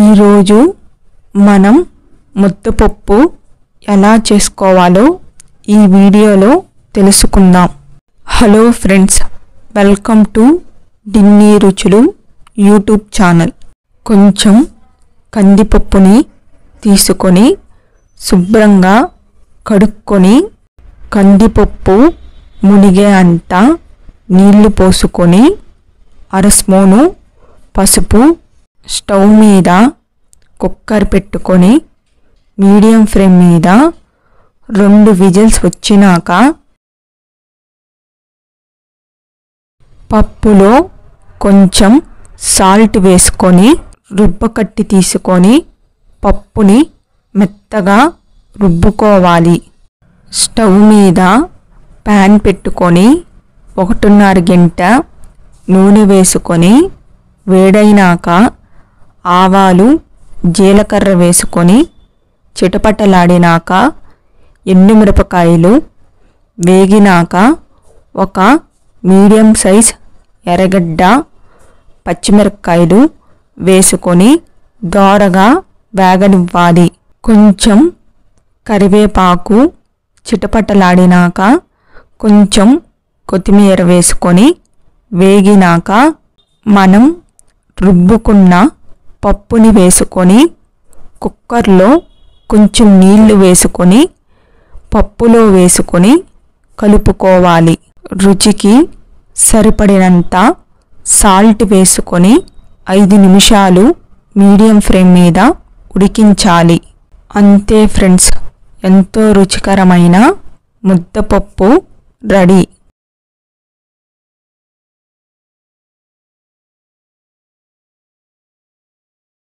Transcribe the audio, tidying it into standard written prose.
ఈరోజు మనం ముద్దపప్పు ఎలా చేసుకోవాలో ఈ వీడియోలో తెలుసుకుందాం. హలో ఫ్రెండ్స్, వెల్కమ్ టు డిన్నీ రుచులు యూట్యూబ్ ఛానల్. కొంచెం కందిపప్పుని తీసుకొని శుభ్రంగా కడుక్కొని కందిపప్పు మునిగే అంత నీళ్లు పోసుకొని అర స్పూను పసుపు, స్టవ్ మీద కుక్కర్ పెట్టుకొని మీడియం ఫ్లేమ్ మీద 2 విజిల్స్ వచ్చినాక పప్పులో కొంచెం సాల్ట్ వేసుకొని రుబ్బకట్టి తీసుకొని పప్పుని మెత్తగా రుబ్బుకోవాలి. స్టవ్ మీద ప్యాన్ పెట్టుకొని 1.5 గంట నూనె వేసుకొని వేడైనాక ఆవాలు, జీలకర్ర వేసుకొని చిటపటలాడినాక ఎండుమిరపకాయలు వేగినాక ఒక మీడియం సైజ్ ఎర్రగడ్డ, పచ్చిమిరపకాయలు వేసుకొని దోరగా వేగనివ్వాలి. కొంచెం కరివేపాకు చిటపటలాడినాక కొంచెం కొత్తిమీర వేసుకొని వేగినాక మనం రుబ్బుకున్న పప్పుని వేసుకొని కుక్కర్లో కొంచెం నీళ్లు వేసుకొని పప్పులో వేసుకొని కలుపుకోవాలి. రుచికి సరిపడినంత సాల్ట్ వేసుకొని 5 నిమిషాలు మీడియం ఫ్లేమ్ మీద ఉడికించాలి. అంతే ఫ్రెండ్స్, ఎంతో రుచికరమైన ముద్దపప్పు రెడీ.